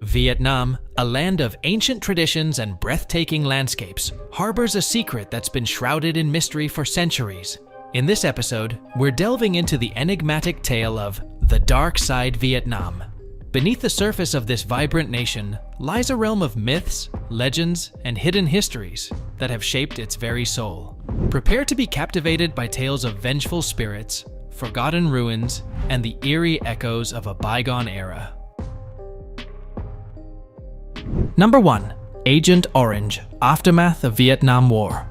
Vietnam, a land of ancient traditions and breathtaking landscapes, harbors a secret that's been shrouded in mystery for centuries. In this episode, we're delving into the enigmatic tale of the Dark Side Vietnam. Beneath the surface of this vibrant nation lies a realm of myths, legends, and hidden histories that have shaped its very soul. Prepare to be captivated by tales of vengeful spirits, forgotten ruins, and the eerie echoes of a bygone era. Number 1. Agent Orange, Aftermath of Vietnam War.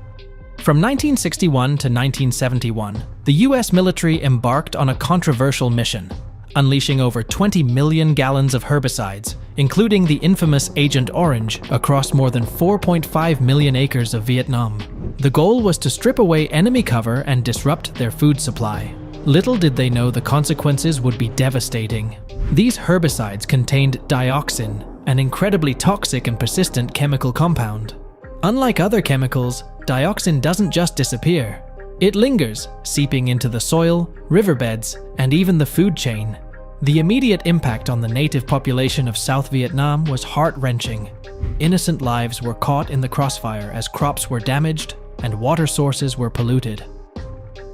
From 1961 to 1971, the US military embarked on a controversial mission, unleashing over 20 million gallons of herbicides, including the infamous Agent Orange, across more than 4.5 million acres of Vietnam. The goal was to strip away enemy cover and disrupt their food supply. Little did they know the consequences would be devastating. These herbicides contained dioxin, an incredibly toxic and persistent chemical compound. Unlike other chemicals, dioxin doesn't just disappear. It lingers, seeping into the soil, riverbeds, and even the food chain. The immediate impact on the native population of South Vietnam was heart-wrenching. Innocent lives were caught in the crossfire as crops were damaged and water sources were polluted.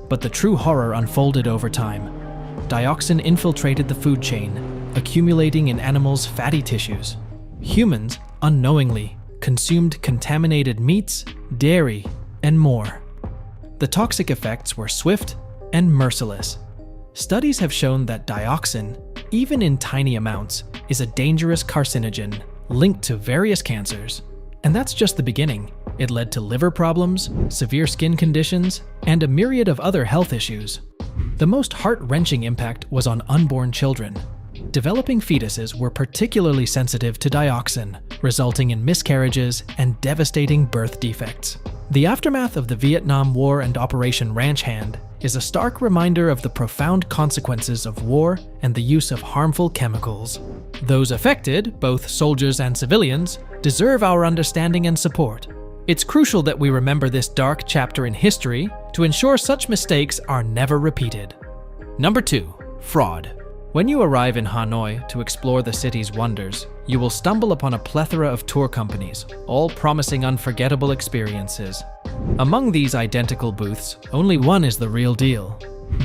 But the true horror unfolded over time. Dioxin infiltrated the food chain, accumulating in animals' fatty tissues. Humans, unknowingly, consumed contaminated meats, dairy, and more. The toxic effects were swift and merciless. Studies have shown that dioxin, even in tiny amounts, is a dangerous carcinogen linked to various cancers. And that's just the beginning. It led to liver problems, severe skin conditions, and a myriad of other health issues. The most heart-wrenching impact was on unborn children. Developing fetuses were particularly sensitive to dioxin, resulting in miscarriages and devastating birth defects. The aftermath of the Vietnam War and Operation Ranch Hand is a stark reminder of the profound consequences of war and the use of harmful chemicals. Those affected, both soldiers and civilians, deserve our understanding and support. It's crucial that we remember this dark chapter in history to ensure such mistakes are never repeated. Number 2. Fraud. When you arrive in Hanoi to explore the city's wonders, you will stumble upon a plethora of tour companies, all promising unforgettable experiences. Among these identical booths, only one is the real deal.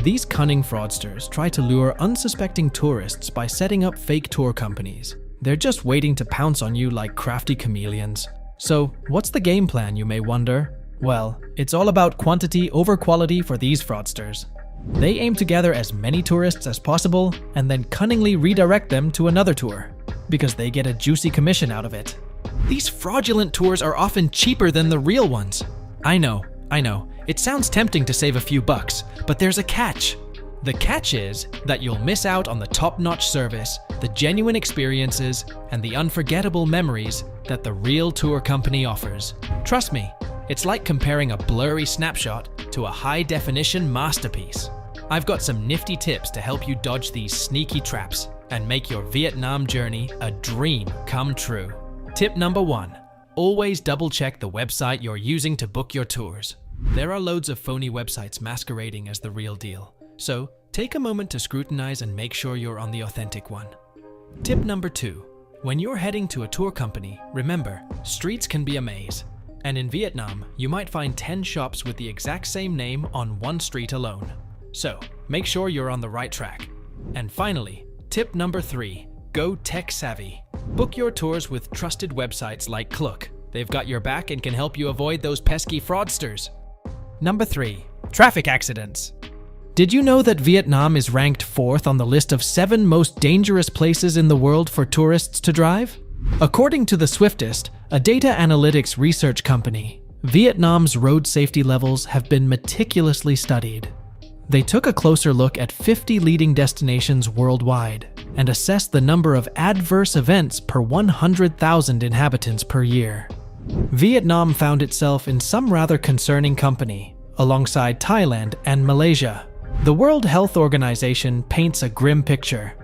These cunning fraudsters try to lure unsuspecting tourists by setting up fake tour companies. They're just waiting to pounce on you like crafty chameleons. So, what's the game plan, you may wonder? Well, it's all about quantity over quality for these fraudsters. They aim to gather as many tourists as possible and then cunningly redirect them to another tour, because they get a juicy commission out of it. These fraudulent tours are often cheaper than the real ones. I know. It sounds tempting to save a few bucks, but there's a catch. The catch is that you'll miss out on the top-notch service, the genuine experiences, and the unforgettable memories that the real tour company offers. Trust me, it's like comparing a blurry snapshot to a high-definition masterpiece. I've got some nifty tips to help you dodge these sneaky traps and make your Vietnam journey a dream come true. Tip number 1. Always double-check the website you're using to book your tours. There are loads of phony websites masquerading as the real deal, so take a moment to scrutinize and make sure you're on the authentic one. Tip number 2. When you're heading to a tour company, remember, streets can be a maze. And in Vietnam, you might find 10 shops with the exact same name on one street alone. So, make sure you're on the right track. And finally, tip number 3, go tech savvy. Book your tours with trusted websites like Klook. They've got your back and can help you avoid those pesky fraudsters. Number 3, traffic accidents. Did you know that Vietnam is ranked 4th on the list of 7 most dangerous places in the world for tourists to drive? According to The Swiftest, a data analytics research company, Vietnam's road safety levels have been meticulously studied. They took a closer look at 50 leading destinations worldwide and assessed the number of adverse events per 100,000 inhabitants per year. Vietnam found itself in some rather concerning company, alongside Thailand and Malaysia. The World Health Organization paints a grim picture.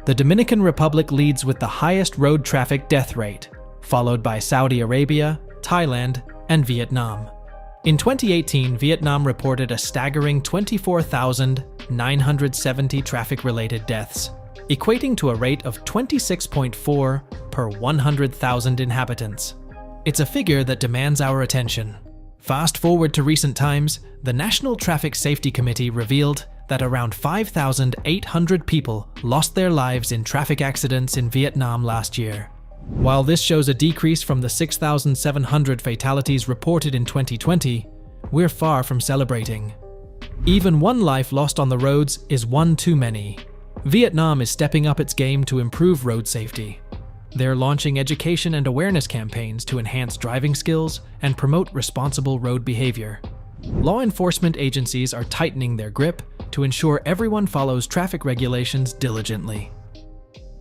The Dominican Republic leads with the highest road traffic death rate, followed by Saudi Arabia, Thailand, and Vietnam. In 2018, Vietnam reported a staggering 24,970 traffic-related deaths. equating to a rate of 26.4 per 100,000 inhabitants. It's a figure that demands our attention. Fast forward to recent times, the National Traffic Safety Committee revealed that around 5,800 people lost their lives in traffic accidents in Vietnam last year. While this shows a decrease from the 6,700 fatalities reported in 2020, we're far from celebrating. Even one life lost on the roads is one too many. Vietnam is stepping up its game to improve road safety. They're launching education and awareness campaigns to enhance driving skills and promote responsible road behavior. Law enforcement agencies are tightening their grip to ensure everyone follows traffic regulations diligently.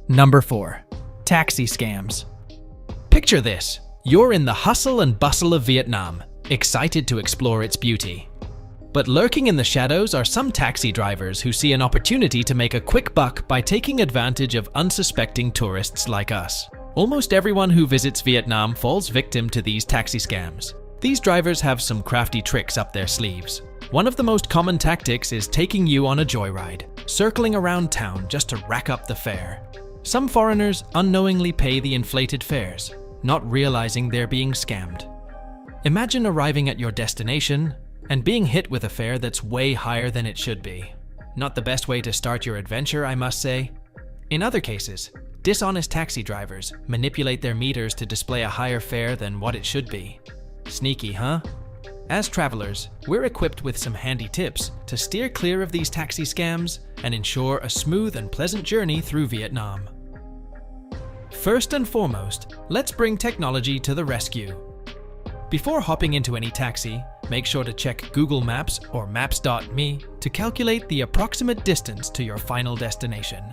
Number 4. Taxi scams. Picture this. You're in the hustle and bustle of Vietnam, excited to explore its beauty. But lurking in the shadows are some taxi drivers who see an opportunity to make a quick buck by taking advantage of unsuspecting tourists like us. Almost everyone who visits Vietnam falls victim to these taxi scams. These drivers have some crafty tricks up their sleeves. One of the most common tactics is taking you on a joyride, circling around town just to rack up the fare. Some foreigners unknowingly pay the inflated fares, not realizing they're being scammed. Imagine arriving at your destination and being hit with a fare that's way higher than it should be. Not the best way to start your adventure, I must say. In other cases, dishonest taxi drivers manipulate their meters to display a higher fare than what it should be. Sneaky, huh? As travelers, we're equipped with some handy tips to steer clear of these taxi scams and ensure a smooth and pleasant journey through Vietnam. First and foremost, let's bring technology to the rescue. Before hopping into any taxi, make sure to check Google Maps or Maps.me to calculate the approximate distance to your final destination.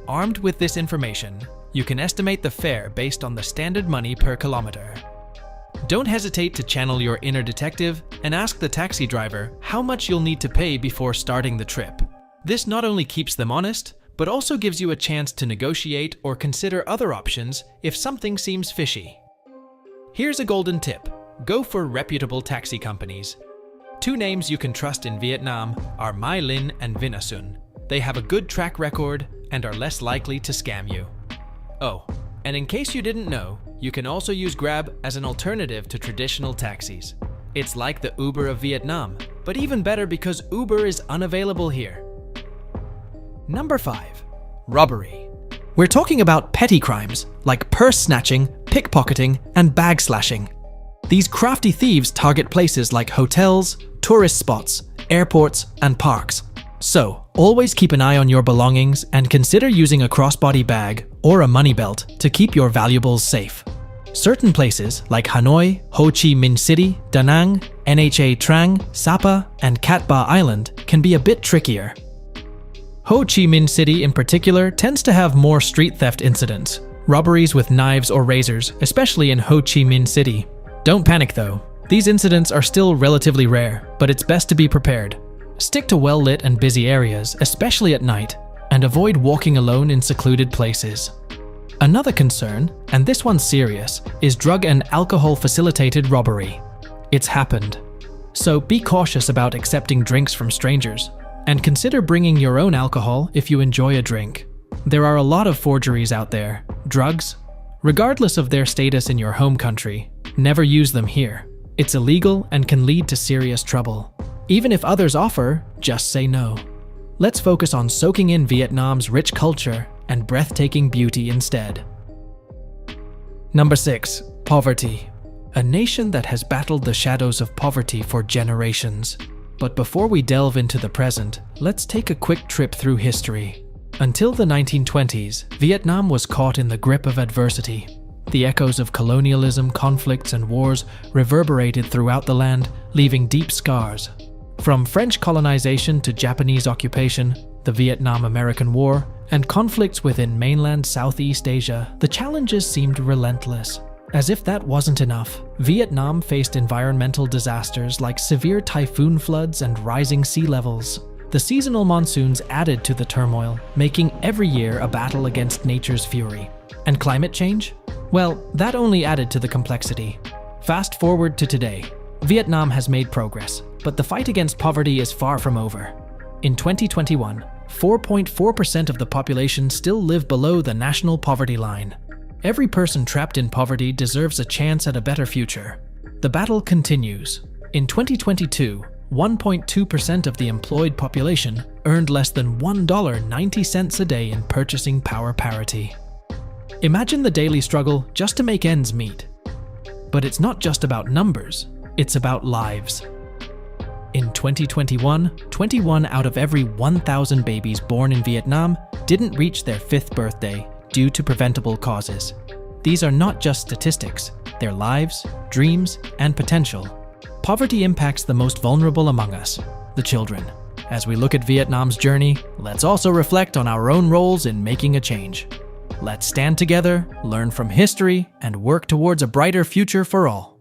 Armed with this information, you can estimate the fare based on the standard money per kilometer. Don't hesitate to channel your inner detective and ask the taxi driver how much you'll need to pay before starting the trip. This not only keeps them honest, but also gives you a chance to negotiate or consider other options if something seems fishy. Here's a golden tip. Go for reputable taxi companies. Two names you can trust in Vietnam are My Linh and Vinasun. They have a good track record and are less likely to scam you. Oh, and in case you didn't know, you can also use Grab as an alternative to traditional taxis. It's like the Uber of Vietnam, but even better because Uber is unavailable here. Number 5. Robbery. We're talking about petty crimes like purse snatching, pickpocketing, and bag slashing. These crafty thieves target places like hotels, tourist spots, airports, and parks. So, always keep an eye on your belongings and consider using a crossbody bag or a money belt to keep your valuables safe. Certain places like Hanoi, Ho Chi Minh City, Da Nang, Nha Trang, Sapa, and Cat Ba Island can be a bit trickier. Ho Chi Minh City in particular tends to have more street theft incidents, robberies with knives or razors, especially in Ho Chi Minh City. Don't panic though. These incidents are still relatively rare, but it's best to be prepared. Stick to well-lit and busy areas, especially at night, and avoid walking alone in secluded places. Another concern, and this one's serious, is drug and alcohol-facilitated robbery. It's happened. So be cautious about accepting drinks from strangers, and consider bringing your own alcohol if you enjoy a drink. There are a lot of forgeries out there. Drugs, regardless of their status in your home country, never use them here. It's illegal and can lead to serious trouble. Even if others offer, just say no. Let's focus on soaking in Vietnam's rich culture and breathtaking beauty instead. Number 6. Poverty. A nation that has battled the shadows of poverty for generations. But before we delve into the present, let's take a quick trip through history. Until the 1920s, Vietnam was caught in the grip of adversity. The echoes of colonialism, conflicts, and wars reverberated throughout the land, leaving deep scars. From French colonization to Japanese occupation, the Vietnam-American War, and conflicts within mainland Southeast Asia, the challenges seemed relentless. As if that wasn't enough, Vietnam faced environmental disasters like severe typhoon floods and rising sea levels. The seasonal monsoons added to the turmoil, making every year a battle against nature's fury. And climate change? Well, that only added to the complexity. Fast forward to today. Vietnam has made progress, but the fight against poverty is far from over. In 2021, 4.4% of the population still live below the national poverty line. Every person trapped in poverty deserves a chance at a better future. The battle continues. In 2022, 1.2% of the employed population earned less than $1.90 a day in purchasing power parity. Imagine the daily struggle just to make ends meet. But it's not just about numbers, it's about lives. In 2021, 21 out of every 1,000 babies born in Vietnam didn't reach their 5th birthday due to preventable causes. These are not just statistics, they're lives, dreams, and potential. Poverty impacts the most vulnerable among us, the children. As we look at Vietnam's journey, let's also reflect on our own roles in making a change. Let's stand together, learn from history, and work towards a brighter future for all.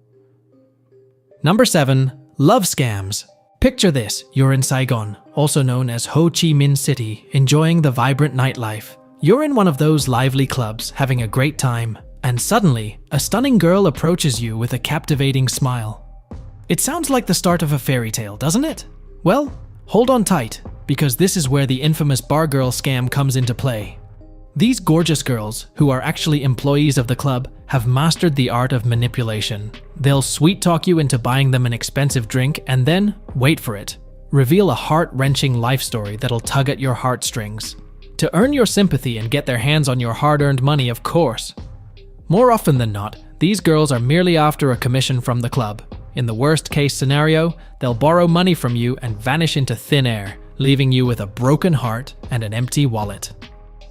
Number 7. Love scams. Picture this, you're in Saigon, also known as Ho Chi Minh City, enjoying the vibrant nightlife. You're in one of those lively clubs, having a great time, and suddenly, a stunning girl approaches you with a captivating smile. It sounds like the start of a fairy tale, doesn't it? Well, hold on tight, because this is where the infamous bar girl scam comes into play. These gorgeous girls, who are actually employees of the club, have mastered the art of manipulation. They'll sweet-talk you into buying them an expensive drink and then, wait for it, reveal a heart-wrenching life story that'll tug at your heartstrings. To earn your sympathy and get their hands on your hard-earned money, of course. More often than not, these girls are merely after a commission from the club. In the worst-case scenario, they'll borrow money from you and vanish into thin air, leaving you with a broken heart and an empty wallet.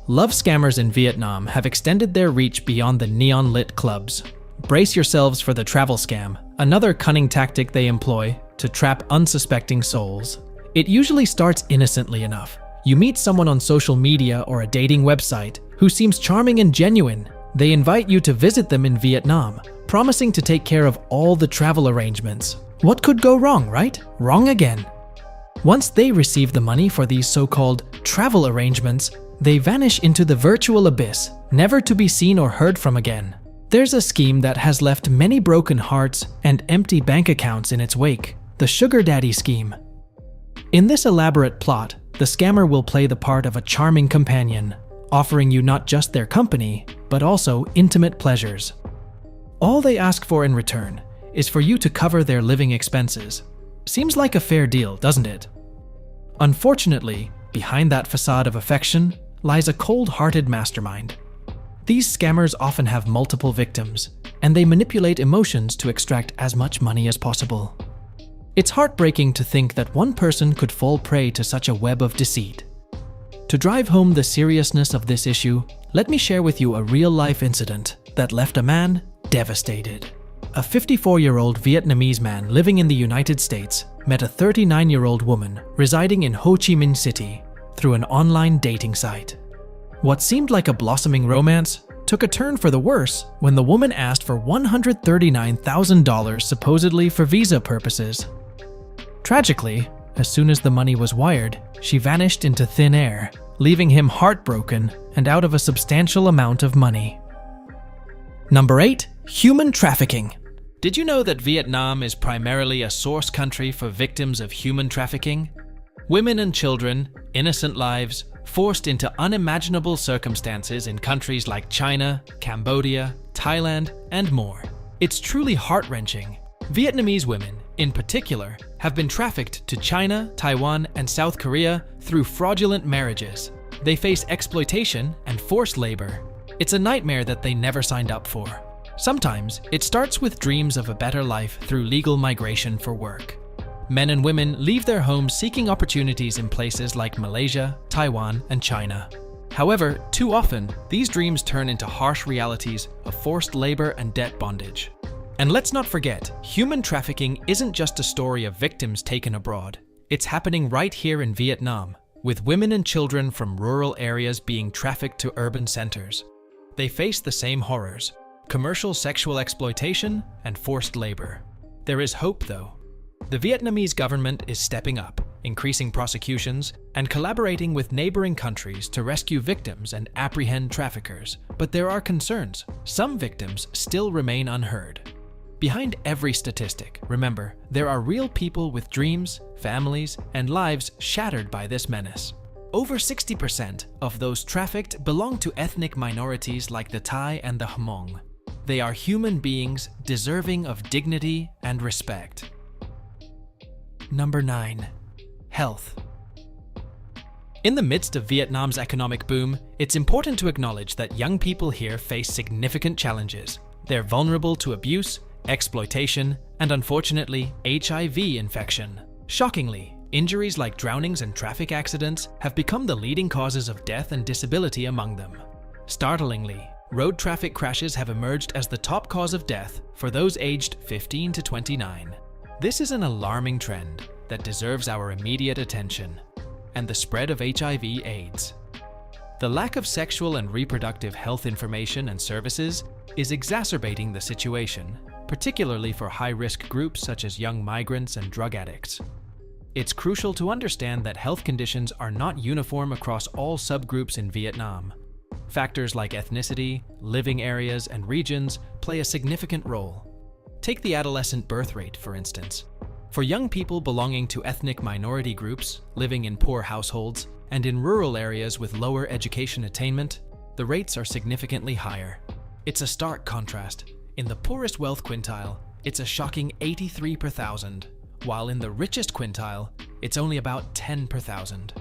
Love scammers in Vietnam have extended their reach beyond the neon-lit clubs. Brace yourselves for the travel scam, another cunning tactic they employ to trap unsuspecting souls. It usually starts innocently enough. You meet someone on social media or a dating website who seems charming and genuine. They invite you to visit them in Vietnam, promising to take care of all the travel arrangements. What could go wrong, right? Wrong again. Once they receive the money for these so-called travel arrangements, they vanish into the virtual abyss, never to be seen or heard from again. There's a scheme that has left many broken hearts and empty bank accounts in its wake, the sugar daddy scheme. In this elaborate plot, the scammer will play the part of a charming companion, offering you not just their company, but also intimate pleasures. All they ask for in return is for you to cover their living expenses. Seems like a fair deal, doesn't it? Unfortunately, behind that facade of affection lies a cold-hearted mastermind. These scammers often have multiple victims, and they manipulate emotions to extract as much money as possible. It's heartbreaking to think that one person could fall prey to such a web of deceit. To drive home the seriousness of this issue, let me share with you a real-life incident that left a man devastated. A 54-year-old Vietnamese man living in the United States met a 39-year-old woman residing in Ho Chi Minh City through an online dating site. What seemed like a blossoming romance took a turn for the worse when the woman asked for $139,000 supposedly for visa purposes. Tragically, as soon as the money was wired, she vanished into thin air, leaving him heartbroken and out of a substantial amount of money. Number 8. Human trafficking. Did you know that Vietnam is primarily a source country for victims of human trafficking? Women and children, innocent lives, forced into unimaginable circumstances in countries like China, Cambodia, Thailand, and more. It's truly heart-wrenching. Vietnamese women, in particular, have been trafficked to China, Taiwan, and South Korea through fraudulent marriages. They face exploitation and forced labor. It's a nightmare that they never signed up for. Sometimes, it starts with dreams of a better life through legal migration for work. Men and women leave their homes seeking opportunities in places like Malaysia, Taiwan, and China. However, too often, these dreams turn into harsh realities of forced labor and debt bondage. And let's not forget, human trafficking isn't just a story of victims taken abroad. It's happening right here in Vietnam, with women and children from rural areas being trafficked to urban centers. They face the same horrors: commercial sexual exploitation and forced labor. There is hope, though. The Vietnamese government is stepping up, increasing prosecutions, and collaborating with neighboring countries to rescue victims and apprehend traffickers. But there are concerns. Some victims still remain unheard. Behind every statistic, remember, there are real people with dreams, families, and lives shattered by this menace. Over 60% of those trafficked belong to ethnic minorities like the Thai and the Hmong. They are human beings deserving of dignity and respect. Number 9. Health. In the midst of Vietnam's economic boom, it's important to acknowledge that young people here face significant challenges. They're vulnerable to abuse, exploitation, and unfortunately, HIV infection. Shockingly, injuries like drownings and traffic accidents have become the leading causes of death and disability among them. Startlingly, road traffic crashes have emerged as the top cause of death for those aged 15 to 29. This is an alarming trend that deserves our immediate attention, and the spread of HIV/AIDS. The lack of sexual and reproductive health information and services is exacerbating the situation, particularly for high-risk groups such as young migrants and drug addicts. It's crucial to understand that health conditions are not uniform across all subgroups in Vietnam. Factors like ethnicity, living areas, and regions play a significant role. Take the adolescent birth rate, for instance. For young people belonging to ethnic minority groups, living in poor households, and in rural areas with lower education attainment, the rates are significantly higher. It's a stark contrast. In the poorest wealth quintile, it's a shocking 83 per thousand, while in the richest quintile, it's only about 10 per thousand.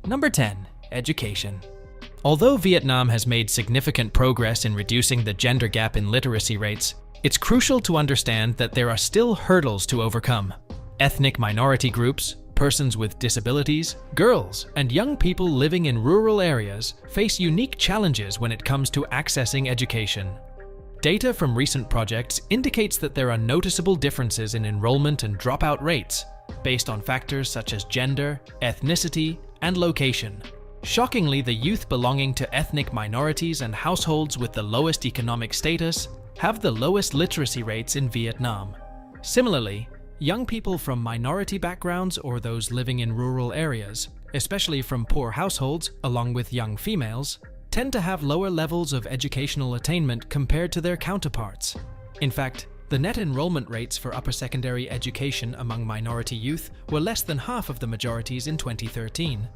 Number 10. Education. Although Vietnam has made significant progress in reducing the gender gap in literacy rates, it's crucial to understand that there are still hurdles to overcome. Ethnic minority groups, persons with disabilities, girls, and young people living in rural areas face unique challenges when it comes to accessing education. Data from recent projects indicates that there are noticeable differences in enrollment and dropout rates based on factors such as gender, ethnicity, and location. Shockingly, the youth belonging to ethnic minorities and households with the lowest economic status have the lowest literacy rates in Vietnam. Similarly, young people from minority backgrounds or those living in rural areas, especially from poor households, along with young females, tend to have lower levels of educational attainment compared to their counterparts. In fact, the net enrollment rates for upper secondary education among minority youth were less than half of the majority's in 2013.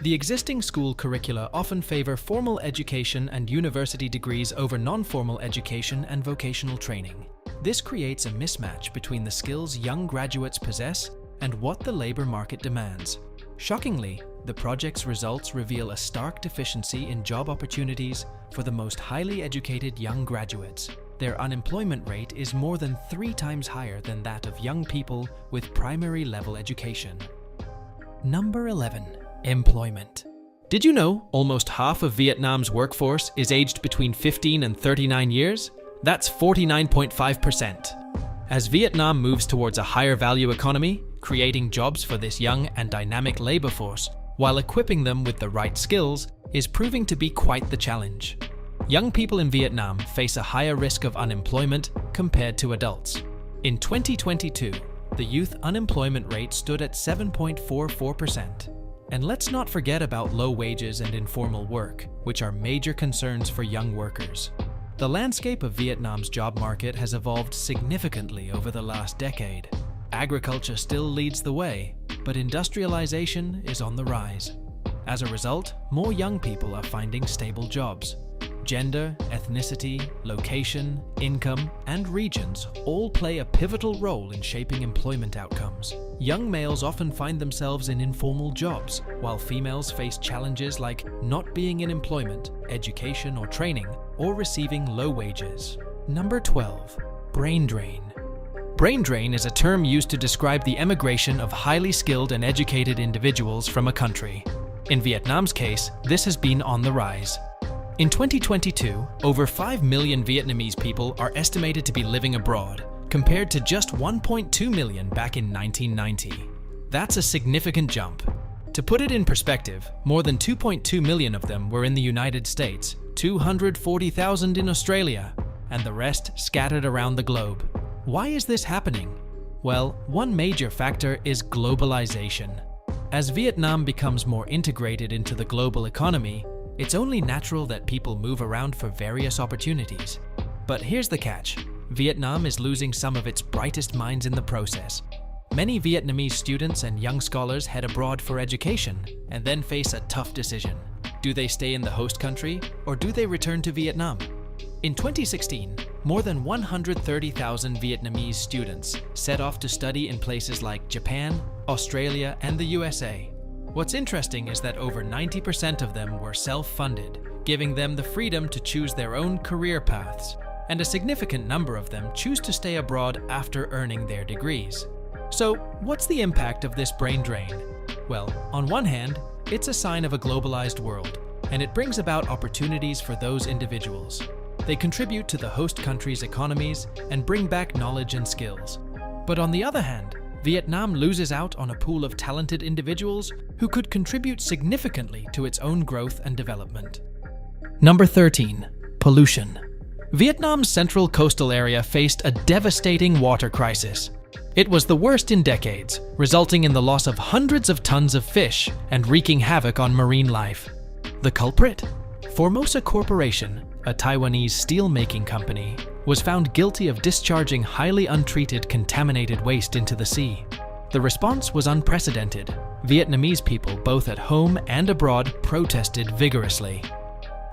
The existing school curricula often favor formal education and university degrees over non-formal education and vocational training. This creates a mismatch between the skills young graduates possess and what the labor market demands. Shockingly, the project's results reveal a stark deficiency in job opportunities for the most highly educated young graduates. Their unemployment rate is more than 3 times higher than that of young people with primary level education. Number 11. Employment. Did you know almost half of Vietnam's workforce is aged between 15 and 39 years? That's 49.5%. As Vietnam moves towards a higher value economy, creating jobs for this young and dynamic labor force, while equipping them with the right skills, is proving to be quite the challenge. Young people in Vietnam face a higher risk of unemployment compared to adults. In 2022, the youth unemployment rate stood at 7.44%. And let's not forget about low wages and informal work, which are major concerns for young workers. The landscape of Vietnam's job market has evolved significantly over the last decade. Agriculture still leads the way, but industrialization is on the rise. As a result, more young people are finding stable jobs. Gender, ethnicity, location, income, and regions all play a pivotal role in shaping employment outcomes. Young males often find themselves in informal jobs, while females face challenges like not being in employment, education or training, or receiving low wages. Number 12. Brain drain. Brain drain is a term used to describe the emigration of highly skilled and educated individuals from a country. In Vietnam's case, this has been on the rise. In 2022, over 5 million Vietnamese people are estimated to be living abroad, compared to just 1.2 million back in 1990. That's a significant jump. To put it in perspective, more than 2.2 million of them were in the United States, 240,000 in Australia, and the rest scattered around the globe. Why is this happening? Well, one major factor is globalization. As Vietnam becomes more integrated into the global economy, it's only natural that people move around for various opportunities. But here's the catch. Vietnam is losing some of its brightest minds in the process. Many Vietnamese students and young scholars head abroad for education and then face a tough decision. Do they stay in the host country or do they return to Vietnam? In 2016, more than 130,000 Vietnamese students set off to study in places like Japan, Australia, and the USA. What's interesting is that over 90% of them were self-funded, giving them the freedom to choose their own career paths, and a significant number of them choose to stay abroad after earning their degrees. So, what's the impact of this brain drain? Well, on one hand, it's a sign of a globalized world, and it brings about opportunities for those individuals. They contribute to the host country's economies and bring back knowledge and skills. But on the other hand, Vietnam loses out on a pool of talented individuals who could contribute significantly to its own growth and development. Number 13. Pollution. Vietnam's central coastal area faced a devastating water crisis. It was the worst in decades, resulting in the loss of hundreds of tons of fish and wreaking havoc on marine life. The culprit? Formosa Corporation, a Taiwanese steel-making company, was found guilty of discharging highly untreated contaminated waste into the sea. The response was unprecedented. Vietnamese people, both at home and abroad, protested vigorously.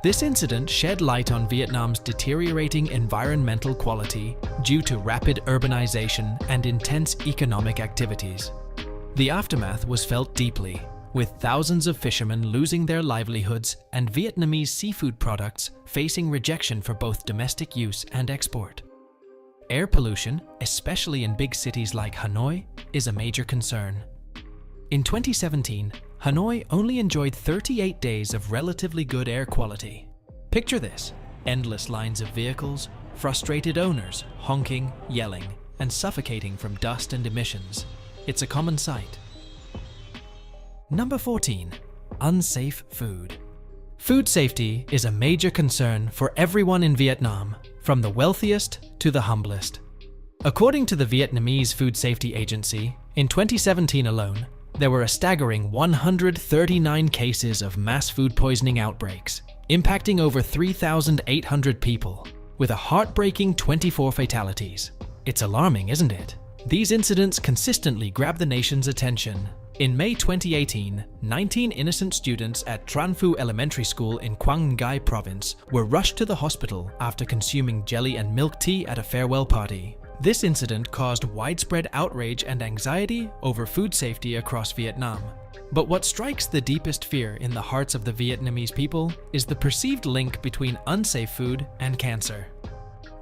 This incident shed light on Vietnam's deteriorating environmental quality due to rapid urbanization and intense economic activities. The aftermath was felt deeply, with thousands of fishermen losing their livelihoods and Vietnamese seafood products facing rejection for both domestic use and export. Air pollution, especially in big cities like Hanoi, is a major concern. In 2017, Hanoi only enjoyed 38 days of relatively good air quality. Picture this: endless lines of vehicles, frustrated owners honking, yelling, and suffocating from dust and emissions. It's a common sight. Number 14. Unsafe food. Food safety is a major concern for everyone in Vietnam, from the wealthiest to the humblest. According to the Vietnamese Food Safety Agency, in 2017 alone, there were a staggering 139 cases of mass food poisoning outbreaks, impacting over 3,800 people, with a heartbreaking 24 fatalities. It's alarming, isn't it? These incidents consistently grab the nation's attention. In May 2018, 19 innocent students at Tran Phu Elementary School in Quang Ngai Province were rushed to the hospital after consuming jelly and milk tea at a farewell party. This incident caused widespread outrage and anxiety over food safety across Vietnam. But what strikes the deepest fear in the hearts of the Vietnamese people is the perceived link between unsafe food and cancer.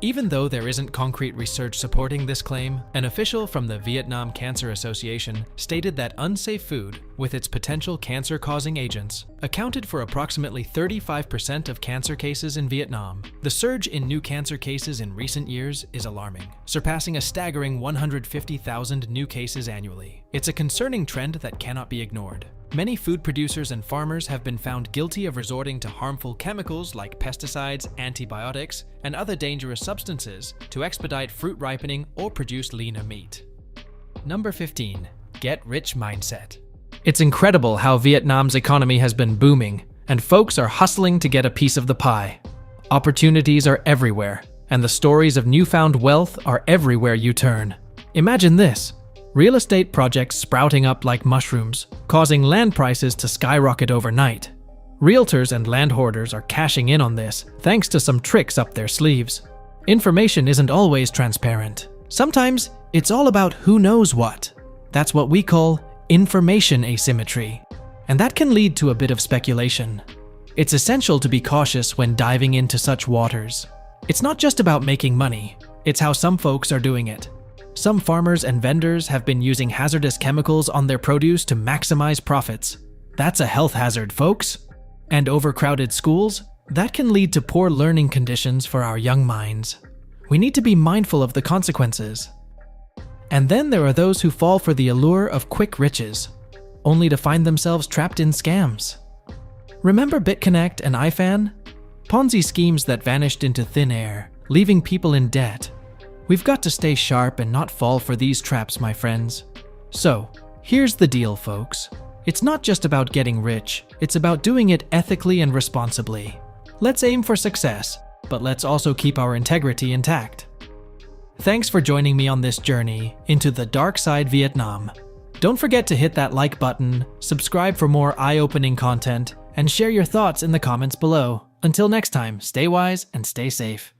Even though there isn't concrete research supporting this claim, an official from the Vietnam Cancer Association stated that unsafe food, with its potential cancer-causing agents, accounted for approximately 35% of cancer cases in Vietnam. The surge in new cancer cases in recent years is alarming, surpassing a staggering 150,000 new cases annually. It's a concerning trend that cannot be ignored. Many food producers and farmers have been found guilty of resorting to harmful chemicals like pesticides, antibiotics, and other dangerous substances to expedite fruit ripening or produce leaner meat. Number 15. Get rich mindset. It's incredible how Vietnam's economy has been booming, and folks are hustling to get a piece of the pie. Opportunities are everywhere, and the stories of newfound wealth are everywhere you turn. Imagine this. Real estate projects sprouting up like mushrooms, causing land prices to skyrocket overnight. Realtors and land hoarders are cashing in on this thanks to some tricks up their sleeves. Information isn't always transparent. Sometimes it's all about who knows what. That's what we call information asymmetry, and that can lead to a bit of speculation. It's essential to be cautious when diving into such waters. It's not just about making money, it's how some folks are doing it. Some farmers and vendors have been using hazardous chemicals on their produce to maximize profits. That's a health hazard, folks. And overcrowded schools? That can lead to poor learning conditions for our young minds. We need to be mindful of the consequences. And then there are those who fall for the allure of quick riches, only to find themselves trapped in scams. Remember BitConnect and iFan? Ponzi schemes that vanished into thin air, leaving people in debt. We've got to stay sharp and not fall for these traps, my friends. So, here's the deal, folks. It's not just about getting rich, it's about doing it ethically and responsibly. Let's aim for success, but let's also keep our integrity intact. Thanks for joining me on this journey into the dark side Vietnam. Don't forget to hit that like button, subscribe for more eye-opening content, and share your thoughts in the comments below. Until next time, stay wise and stay safe.